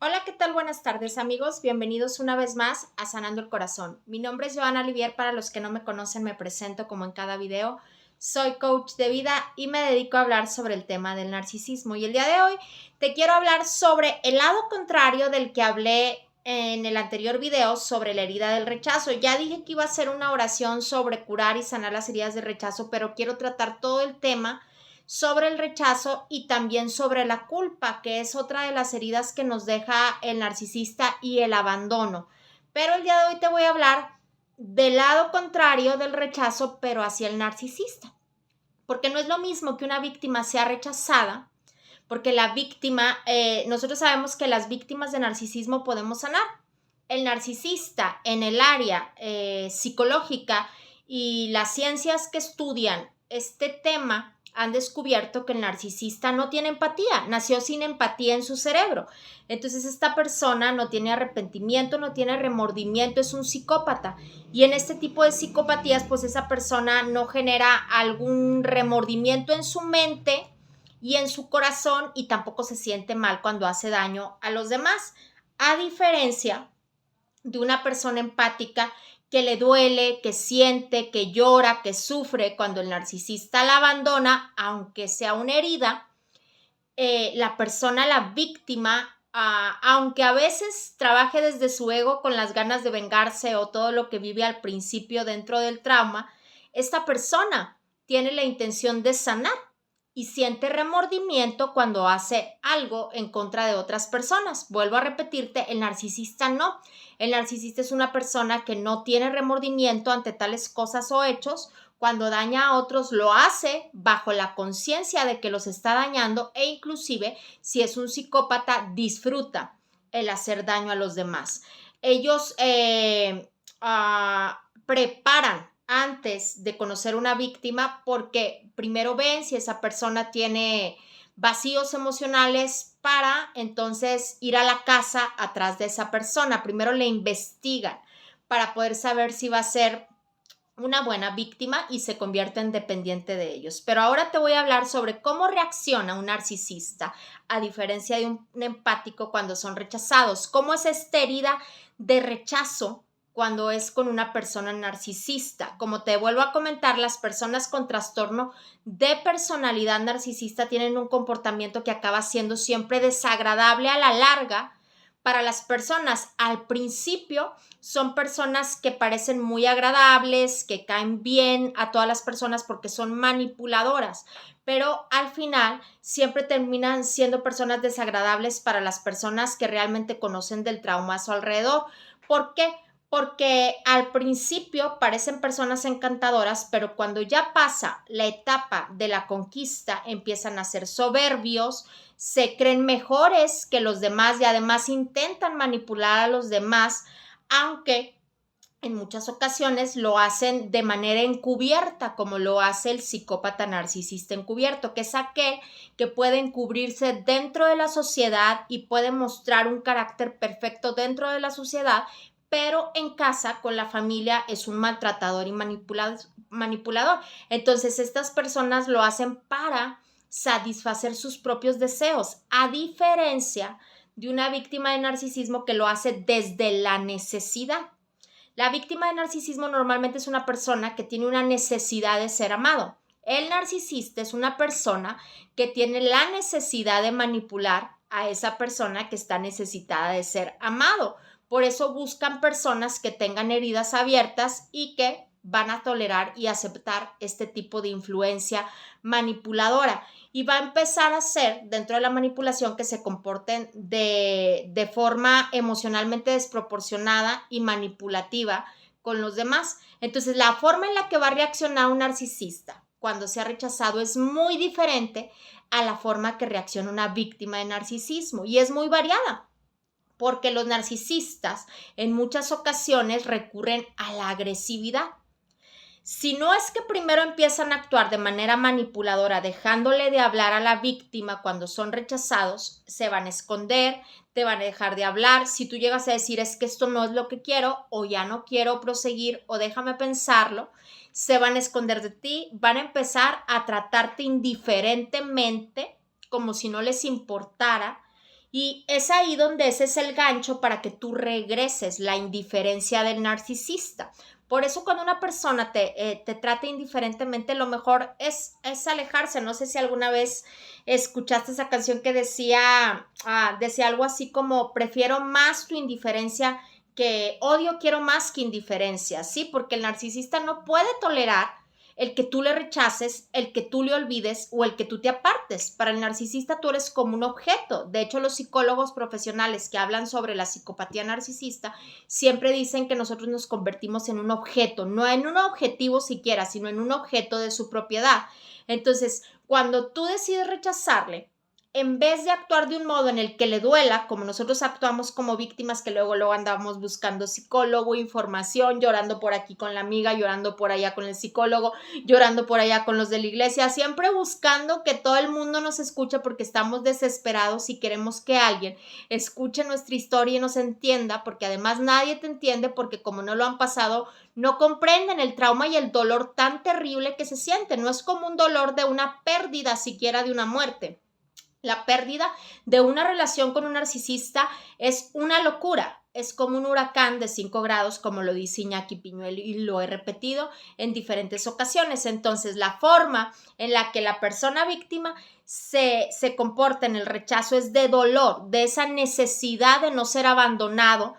Hola, ¿qué tal? Buenas tardes, amigos. Bienvenidos una vez más a Sanando el Corazón. Mi nombre es Joana Olivier. Para los que no me conocen, me presento como en cada video. Soy coach de vida y me dedico a hablar sobre el tema del narcisismo. Y el día de hoy te quiero hablar sobre el lado contrario del que hablé en el anterior video sobre la herida del rechazo. Ya dije que iba a ser una oración sobre curar y sanar las heridas del rechazo, pero quiero tratar todo el tema sobre el rechazo y también sobre la culpa, que es otra de las heridas que nos deja el narcisista, y el abandono. Pero el día de hoy te voy a hablar del lado contrario del rechazo, pero hacia el narcisista. Porque no es lo mismo que una víctima sea rechazada, porque la víctima, nosotros sabemos que las víctimas de narcisismo podemos sanar. El narcisista en el área psicológica y las ciencias que estudian este tema han descubierto que el narcisista no tiene empatía, nació sin empatía en su cerebro. Entonces esta persona no tiene arrepentimiento, no tiene remordimiento, es un psicópata. Y en este tipo de psicopatías, pues esa persona no genera algún remordimiento en su mente y en su corazón, y tampoco se siente mal cuando hace daño a los demás. A diferencia de una persona empática que le duele, que siente, que llora, que sufre cuando el narcisista la abandona, aunque sea una herida. La persona, la víctima, aunque a veces trabaje desde su ego con las ganas de vengarse o todo lo que vive al principio dentro del trauma, esta persona tiene la intención de sanar y siente remordimiento cuando hace algo en contra de otras personas. Vuelvo a repetirte, el narcisista no. El narcisista es una persona que no tiene remordimiento ante tales cosas o hechos. Cuando daña a otros, lo hace bajo la conciencia de que los está dañando, e inclusive si es un psicópata, disfruta el hacer daño a los demás. Ellos preparan antes de conocer una víctima, porque primero ven si esa persona tiene vacíos emocionales para entonces ir a la casa atrás de esa persona. Primero le investigan para poder saber si va a ser una buena víctima y se convierte en dependiente de ellos. Pero ahora te voy a hablar sobre cómo reacciona un narcisista a diferencia de un empático cuando son rechazados. Cómo es esta herida de rechazo cuando es con una persona narcisista. Como te vuelvo a comentar, las personas con trastorno de personalidad narcisista tienen un comportamiento que acaba siendo siempre desagradable a la larga para las personas. Al principio son personas que parecen muy agradables, que caen bien a todas las personas porque son manipuladoras, pero al final siempre terminan siendo personas desagradables para las personas que realmente conocen del trauma a su alrededor. ¿Por qué? Porque al principio parecen personas encantadoras, pero cuando ya pasa la etapa de la conquista empiezan a ser soberbios, se creen mejores que los demás y además intentan manipular a los demás, aunque en muchas ocasiones lo hacen de manera encubierta, como lo hace el psicópata narcisista encubierto, que es aquel que puede encubrirse dentro de la sociedad y puede mostrar un carácter perfecto dentro de la sociedad, pero en casa con la familia es un maltratador y manipulador. Entonces estas personas lo hacen para satisfacer sus propios deseos, a diferencia de una víctima de narcisismo que lo hace desde la necesidad. La víctima de narcisismo normalmente es una persona que tiene una necesidad de ser amado. El narcisista es una persona que tiene la necesidad de manipular a esa persona que está necesitada de ser amado. Por eso buscan personas que tengan heridas abiertas y que van a tolerar y aceptar este tipo de influencia manipuladora. Y va a empezar a hacer dentro de la manipulación que se comporten de forma emocionalmente desproporcionada y manipulativa con los demás. Entonces, la forma en la que va a reaccionar un narcisista cuando se ha rechazado es muy diferente a la forma que reacciona una víctima de narcisismo, y es muy variada, porque los narcisistas en muchas ocasiones recurren a la agresividad. Si no es que primero empiezan a actuar de manera manipuladora, dejándole de hablar a la víctima cuando son rechazados, se van a esconder, te van a dejar de hablar. Si tú llegas a decir es que esto no es lo que quiero, o ya no quiero proseguir, o déjame pensarlo, se van a esconder de ti, van a empezar a tratarte indiferentemente, como si no les importara, Y es ahí donde ese es el gancho para que tú regreses, la indiferencia del narcisista. Por eso cuando una persona te trata indiferentemente, lo mejor es alejarse. No sé si alguna vez escuchaste esa canción que decía algo así como, prefiero más tu indiferencia que odio, quiero más que indiferencia, ¿sí? Porque el narcisista no puede tolerar el que tú le rechaces, el que tú le olvides o el que tú te apartes. Para el narcisista tú eres como un objeto. De hecho, los psicólogos profesionales que hablan sobre la psicopatía narcisista siempre dicen que nosotros nos convertimos en un objeto, no en un objetivo siquiera, sino en un objeto de su propiedad. Entonces, cuando tú decides rechazarle, en vez de actuar de un modo en el que le duela, como nosotros actuamos como víctimas, que luego andamos buscando psicólogo, información, llorando por aquí con la amiga, llorando por allá con el psicólogo, llorando por allá con los de la iglesia, siempre buscando que todo el mundo nos escuche porque estamos desesperados y queremos que alguien escuche nuestra historia y nos entienda, porque además nadie te entiende porque como no lo han pasado, no comprenden el trauma y el dolor tan terrible que se siente. No es como un dolor de una pérdida, siquiera de una muerte. La pérdida de una relación con un narcisista es una locura. Es como un huracán de 5 grados, como lo dice Iñaki Piñuel, y lo he repetido en diferentes ocasiones. Entonces, la forma en la que la persona víctima se comporta en el rechazo es de dolor, de esa necesidad de no ser abandonado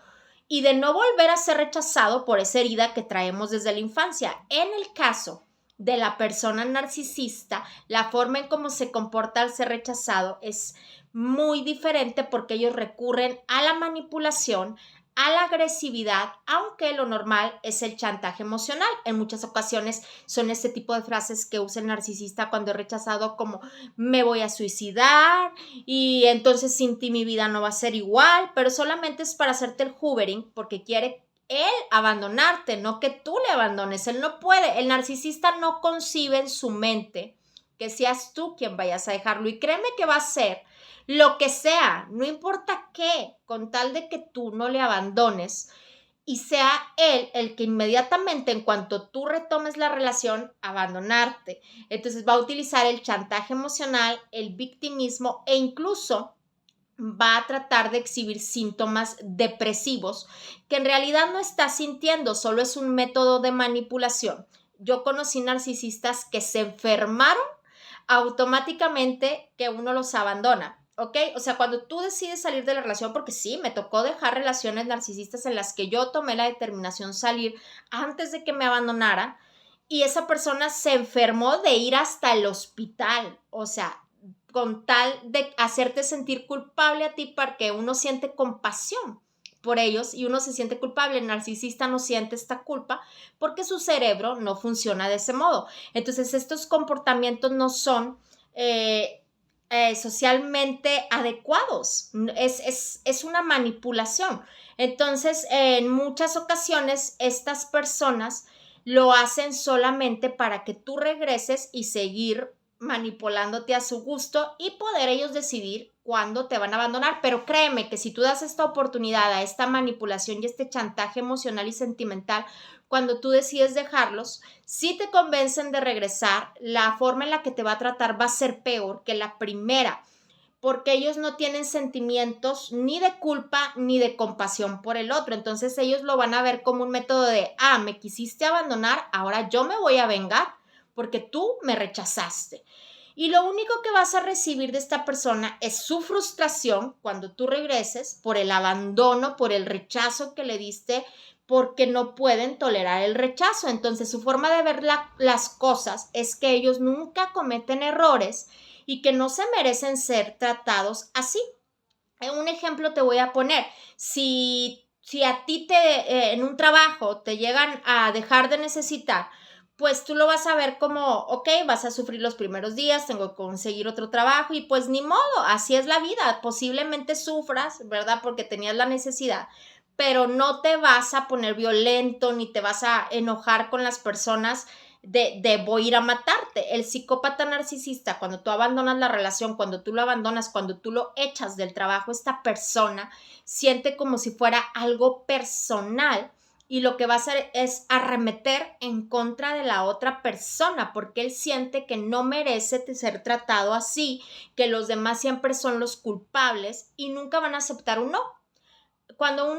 y de no volver a ser rechazado por esa herida que traemos desde la infancia. En el caso de la persona narcisista, la forma en cómo se comporta al ser rechazado es muy diferente porque ellos recurren a la manipulación, a la agresividad, aunque lo normal es el chantaje emocional. En muchas ocasiones son este tipo de frases que usa el narcisista cuando es rechazado, como me voy a suicidar y entonces sin ti mi vida no va a ser igual, pero solamente es para hacerte el hoovering porque quiere él abandonarte, no que tú le abandones. Él no puede. El narcisista no concibe en su mente que seas tú quien vayas a dejarlo. Y créeme que va a ser lo que sea, no importa qué, con tal de que tú no le abandones y sea él el que inmediatamente, en cuanto tú retomes la relación, abandonarte. Entonces va a utilizar el chantaje emocional, el victimismo e incluso va a tratar de exhibir síntomas depresivos que en realidad no está sintiendo, solo es un método de manipulación. Yo conocí narcisistas que se enfermaron automáticamente que uno los abandona. ¿Ok? O sea, cuando tú decides salir de la relación, porque sí, me tocó dejar relaciones narcisistas en las que yo tomé la determinación salir antes de que me abandonaran y esa persona se enfermó de ir hasta el hospital. O sea, con tal de hacerte sentir culpable a ti porque uno siente compasión por ellos y uno se siente culpable. El narcisista no siente esta culpa porque su cerebro no funciona de ese modo. Entonces, estos comportamientos no son socialmente adecuados. Es una manipulación. Entonces, en muchas ocasiones, estas personas lo hacen solamente para que tú regreses y seguir manipulándote a su gusto y poder ellos decidir cuándo te van a abandonar. Pero créeme que si tú das esta oportunidad a esta manipulación y este chantaje emocional y sentimental, cuando tú decides dejarlos, si te convencen de regresar, la forma en la que te va a tratar va a ser peor que la primera, porque ellos no tienen sentimientos ni de culpa ni de compasión por el otro. Entonces ellos lo van a ver como un método de, me quisiste abandonar, ahora yo me voy a vengar porque tú me rechazaste. Y lo único que vas a recibir de esta persona es su frustración cuando tú regreses por el abandono, por el rechazo que le diste, porque no pueden tolerar el rechazo. Entonces su forma de ver las cosas es que ellos nunca cometen errores y que no se merecen ser tratados así. Un ejemplo te voy a poner. Si a ti en un trabajo te llegan a dejar de necesitar, pues tú lo vas a ver como, ok, vas a sufrir los primeros días, tengo que conseguir otro trabajo y pues ni modo, así es la vida. Posiblemente sufras, ¿verdad? Porque tenías la necesidad, pero no te vas a poner violento ni te vas a enojar con las personas de voy a ir a matarte. El psicópata narcisista, cuando tú abandonas la relación, cuando tú lo abandonas, cuando tú lo echas del trabajo, esta persona siente como si fuera algo personal y lo que va a hacer es arremeter en contra de la otra persona porque él siente que no merece ser tratado así, que los demás siempre son los culpables y nunca van a aceptar un no. Cuando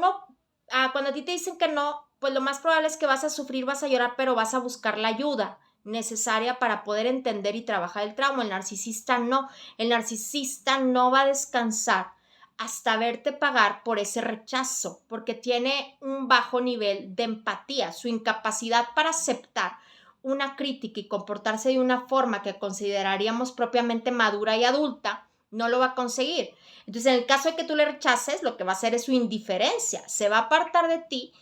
a ti te dicen que no, pues lo más probable es que vas a sufrir, vas a llorar, pero vas a buscar la ayuda necesaria para poder entender y trabajar el trauma. El narcisista no va a descansar hasta verte pagar por ese rechazo, porque tiene un bajo nivel de empatía, su incapacidad para aceptar una crítica y comportarse de una forma que consideraríamos propiamente madura y adulta, no lo va a conseguir. Entonces, en el caso de que tú le rechaces, lo que va a hacer es su indiferencia, se va a apartar de ti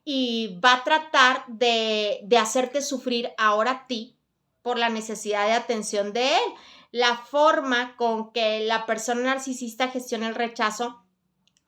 y va a tratar de hacerte sufrir ahora a ti por la necesidad de atención de él. La forma con que la persona narcisista gestiona el rechazo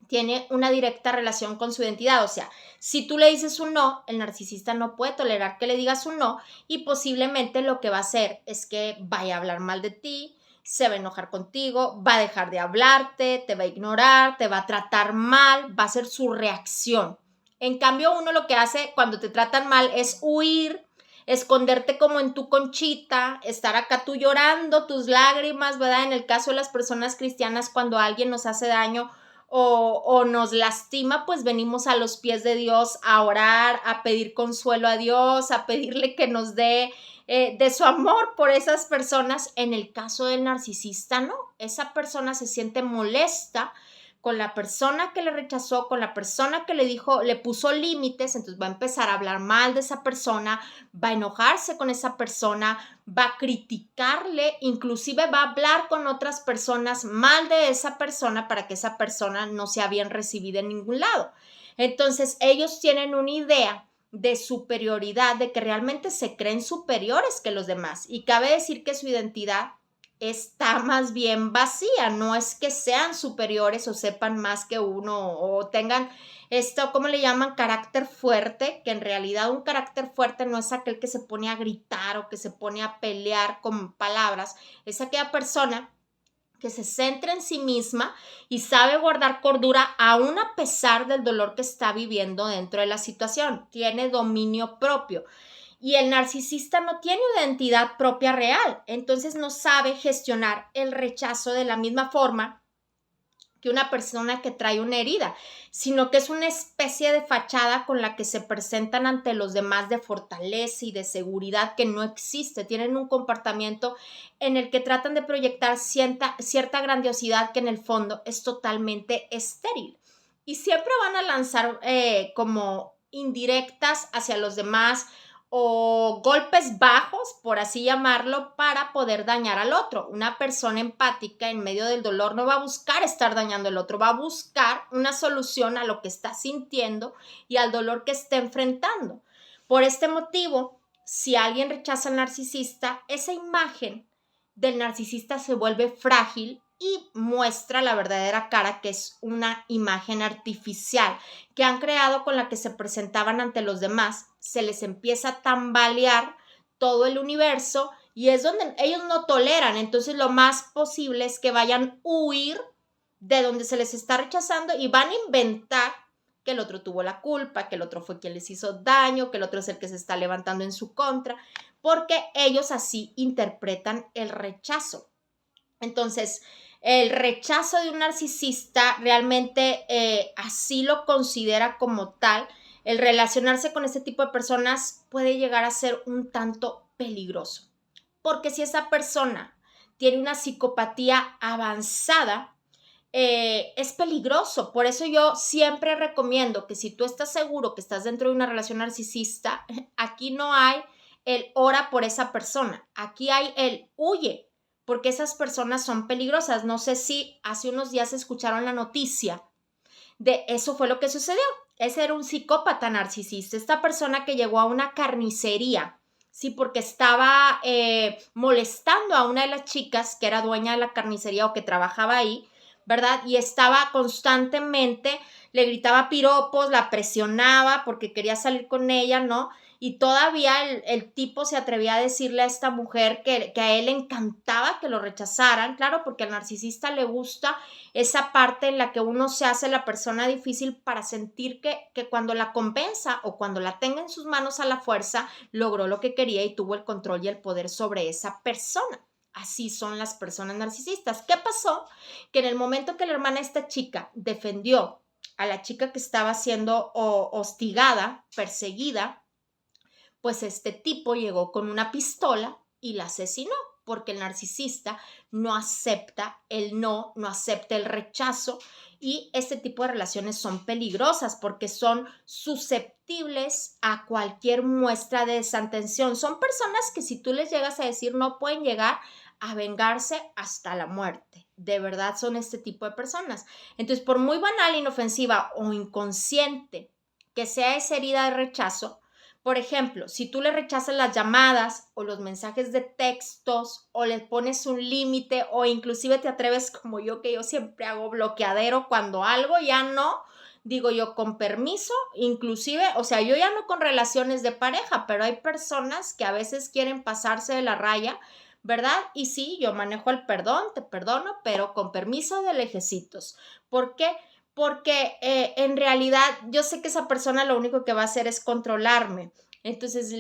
tiene una directa relación con su identidad. O sea, si tú le dices un no, el narcisista no puede tolerar que le digas un no y posiblemente lo que va a hacer es que vaya a hablar mal de ti, se va a enojar contigo, va a dejar de hablarte, te va a ignorar, te va a tratar mal, va a ser su reacción. En cambio, uno lo que hace cuando te tratan mal es huir, esconderte como en tu conchita, estar acá tú llorando tus lágrimas, ¿verdad? En el caso de las personas cristianas, cuando alguien nos hace daño o nos lastima, pues venimos a los pies de Dios a orar, a pedir consuelo a Dios, a pedirle que nos dé de su amor por esas personas. En el caso del narcisista, no, esa persona se siente molesta con la persona que le rechazó, con la persona que le dijo, le puso límites, entonces va a empezar a hablar mal de esa persona, va a enojarse con esa persona, va a criticarle, inclusive va a hablar con otras personas mal de esa persona para que esa persona no sea bien recibida en ningún lado. Entonces ellos tienen una idea de superioridad, de que realmente se creen superiores que los demás, y cabe decir que su identidad está más bien vacía, no es que sean superiores o sepan más que uno o tengan esto, ¿cómo le llaman? Carácter fuerte, que en realidad un carácter fuerte no es aquel que se pone a gritar o que se pone a pelear con palabras, es aquella persona que se centra en sí misma y sabe guardar cordura aún a pesar del dolor que está viviendo dentro de la situación, tiene dominio propio. Y el narcisista no tiene identidad propia real, entonces no sabe gestionar el rechazo de la misma forma que una persona que trae una herida, sino que es una especie de fachada con la que se presentan ante los demás de fortaleza y de seguridad que no existe. Tienen un comportamiento en el que tratan de proyectar cierta grandiosidad que en el fondo es totalmente estéril. Y siempre van a lanzar como indirectas hacia los demás o golpes bajos, por así llamarlo, para poder dañar al otro. Una persona empática en medio del dolor no va a buscar estar dañando al otro, va a buscar una solución a lo que está sintiendo y al dolor que está enfrentando. Por este motivo, si alguien rechaza al narcisista, esa imagen del narcisista se vuelve frágil y muestra la verdadera cara, que es una imagen artificial que han creado con la que se presentaban ante los demás. Se les empieza a tambalear todo el universo y es donde ellos no toleran. Entonces lo más posible es que vayan a huir de donde se les está rechazando y van a inventar que el otro tuvo la culpa, que el otro fue quien les hizo daño, que el otro es el que se está levantando en su contra, porque ellos así interpretan el rechazo. Entonces, el rechazo de un narcisista realmente así lo considera como tal. El relacionarse con este tipo de personas puede llegar a ser un tanto peligroso, porque si esa persona tiene una psicopatía avanzada, es peligroso. Por eso yo siempre recomiendo que si tú estás seguro que estás dentro de una relación narcisista, aquí no hay el ora por esa persona, aquí hay el huye, porque esas personas son peligrosas. No sé si hace unos días escucharon la noticia de eso fue lo que sucedió. Ese era un psicópata narcisista, esta persona que llegó a una carnicería, sí, porque estaba molestando a una de las chicas que era dueña de la carnicería o que trabajaba ahí, ¿verdad? Y estaba constantemente, le gritaba piropos, la presionaba porque quería salir con ella, ¿no? y todavía el tipo se atrevía a decirle a esta mujer que a él le encantaba que lo rechazaran, claro, porque al narcisista le gusta esa parte en la que uno se hace la persona difícil para sentir que cuando la convenza o cuando la tenga en sus manos a la fuerza, logró lo que quería y tuvo el control y el poder sobre esa persona. Así son las personas narcisistas. ¿Qué pasó? Que en el momento que la hermana de esta chica defendió a la chica que estaba siendo hostigada, perseguida, pues este tipo llegó con una pistola y la asesinó, porque el narcisista no acepta el no acepta el rechazo, y este tipo de relaciones son peligrosas porque son susceptibles a cualquier muestra de desatención. Son personas que si tú les llegas a decir no, pueden llegar a vengarse hasta la muerte. De verdad son este tipo de personas. Entonces, por muy banal, inofensiva o inconsciente que sea esa herida de rechazo, por ejemplo, si tú le rechazas las llamadas o los mensajes de textos o le pones un límite o inclusive te atreves como yo, que yo siempre hago bloqueadero cuando algo ya no, digo yo con permiso, inclusive, o sea, yo ya no con relaciones de pareja, pero hay personas que a veces quieren pasarse de la raya, ¿verdad? Y sí, yo manejo el perdón, te perdono, pero con permiso de lejecitos. ¿Por qué? Porque en realidad yo sé que esa persona lo único que va a hacer es controlarme. Entonces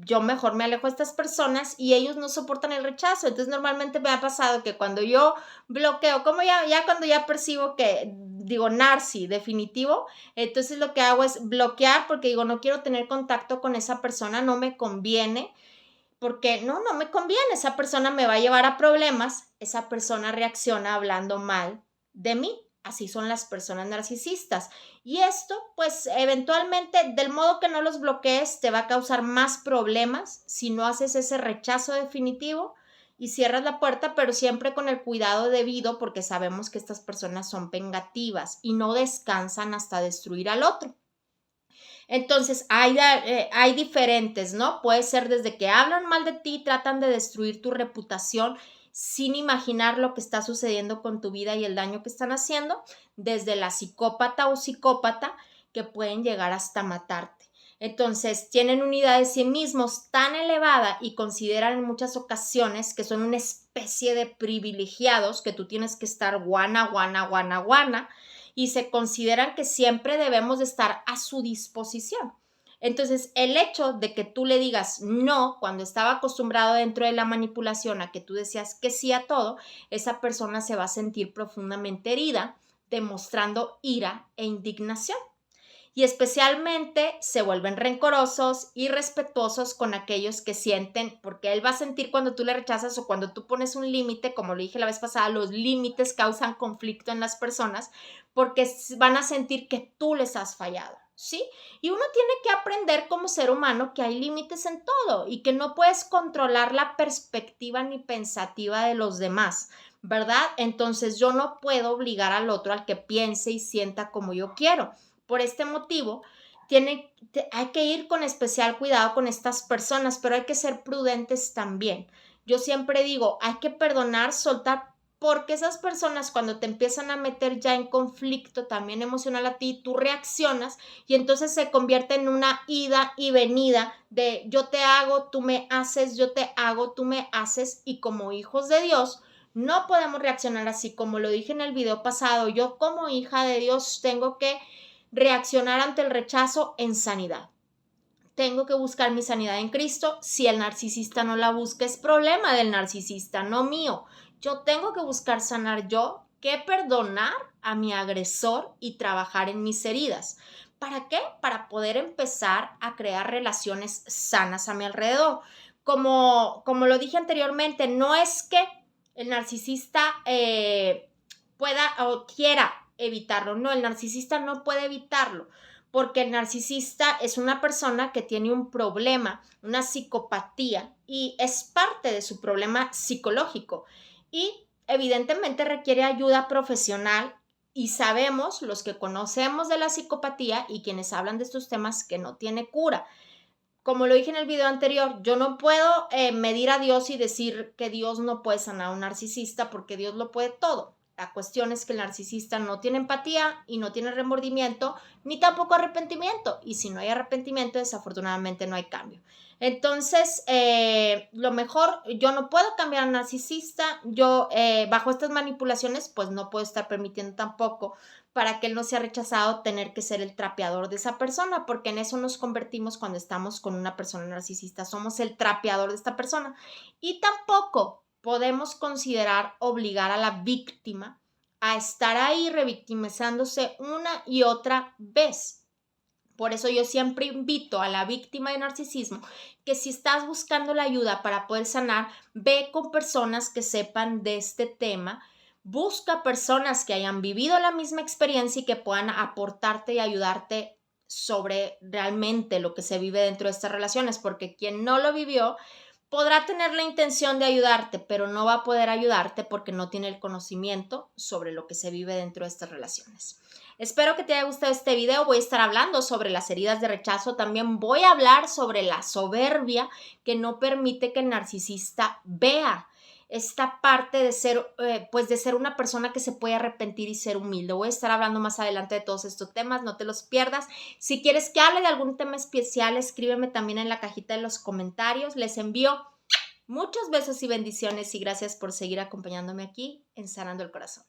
yo mejor me alejo de estas personas y ellos no soportan el rechazo. Entonces normalmente me ha pasado que cuando yo bloqueo, como ya cuando ya percibo que digo narci definitivo, entonces lo que hago es bloquear porque digo no quiero tener contacto con esa persona, no me conviene, porque no me conviene, esa persona me va a llevar a problemas, esa persona reacciona hablando mal de mí. Así son las personas narcisistas. Y esto, pues, eventualmente, del modo que no los bloquees, te va a causar más problemas si no haces ese rechazo definitivo y cierras la puerta, pero siempre con el cuidado debido, porque sabemos que estas personas son vengativas y no descansan hasta destruir al otro. Entonces, hay diferentes, ¿no? Puede ser desde que hablan mal de ti, tratan de destruir tu reputación sin imaginar lo que está sucediendo con tu vida y el daño que están haciendo, desde la psicópata o psicópata que pueden llegar hasta matarte. Entonces, tienen una idea de sí mismos tan elevada y consideran en muchas ocasiones que son una especie de privilegiados, que tú tienes que estar guana, guana, guana, guana, y se consideran que siempre debemos de estar a su disposición. Entonces, el hecho de que tú le digas no cuando estaba acostumbrado dentro de la manipulación a que tú decías que sí a todo, esa persona se va a sentir profundamente herida, demostrando ira e indignación. Y especialmente se vuelven rencorosos y respetuosos con aquellos que sienten, porque él va a sentir cuando tú le rechazas o cuando tú pones un límite, como lo dije la vez pasada, los límites causan conflicto en las personas porque van a sentir que tú les has fallado, ¿sí? Y uno tiene que aprender como ser humano que hay límites en todo y que no puedes controlar la perspectiva ni pensativa de los demás, ¿verdad? Entonces yo no puedo obligar al otro al que piense y sienta como yo quiero. Por este motivo, hay que ir con especial cuidado con estas personas, pero hay que ser prudentes también. Yo siempre digo, hay que perdonar, soltar, porque esas personas cuando te empiezan a meter ya en conflicto también emocional a ti, tú reaccionas y entonces se convierte en una ida y venida de yo te hago, tú me haces, yo te hago, tú me haces, y como hijos de Dios no podemos reaccionar así. Como lo dije en el video pasado, yo como hija de Dios tengo que reaccionar ante el rechazo en sanidad. Tengo que buscar mi sanidad en Cristo. Si el narcisista no la busca, es problema del narcisista, no mío. Yo tengo que buscar sanar yo, que perdonar a mi agresor y trabajar en mis heridas. ¿Para qué? Para poder empezar a crear relaciones sanas a mi alrededor. Como lo dije anteriormente, no es que el narcisista pueda o quiera evitarlo. No, el narcisista no puede evitarlo, porque el narcisista es una persona que tiene un problema, una psicopatía, y es parte de su problema psicológico. Y evidentemente requiere ayuda profesional, y sabemos, los que conocemos de la psicopatía y quienes hablan de estos temas, que no tiene cura. Como lo dije en el video anterior, yo no puedo medir a Dios y decir que Dios no puede sanar a un narcisista, porque Dios lo puede todo. La cuestión es que el narcisista no tiene empatía y no tiene remordimiento, ni tampoco arrepentimiento. Y si no hay arrepentimiento, desafortunadamente no hay cambio. Entonces, lo mejor, yo no puedo cambiar al narcisista. Yo, bajo estas manipulaciones, pues no puedo estar permitiendo tampoco, para que él no sea rechazado, tener que ser el trapeador de esa persona, porque en eso nos convertimos cuando estamos con una persona narcisista. Somos el trapeador de esta persona. Y tampoco podemos considerar obligar a la víctima a estar ahí revictimizándose una y otra vez. Por eso yo siempre invito a la víctima de narcisismo que si estás buscando la ayuda para poder sanar, ve con personas que sepan de este tema, busca personas que hayan vivido la misma experiencia y que puedan aportarte y ayudarte sobre realmente lo que se vive dentro de estas relaciones, porque quien no lo vivió podrá tener la intención de ayudarte, pero no va a poder ayudarte porque no tiene el conocimiento sobre lo que se vive dentro de estas relaciones. Espero que te haya gustado este video. Voy a estar hablando sobre las heridas de rechazo. También voy a hablar sobre la soberbia que no permite que el narcisista vea esta parte de ser, pues de ser una persona que se puede arrepentir y ser humilde. Voy a estar hablando más adelante de todos estos temas, no te los pierdas. Si quieres que hable de algún tema especial, escríbeme también en la cajita de los comentarios. Les envío muchos besos y bendiciones y gracias por seguir acompañándome aquí en Sanando el Corazón.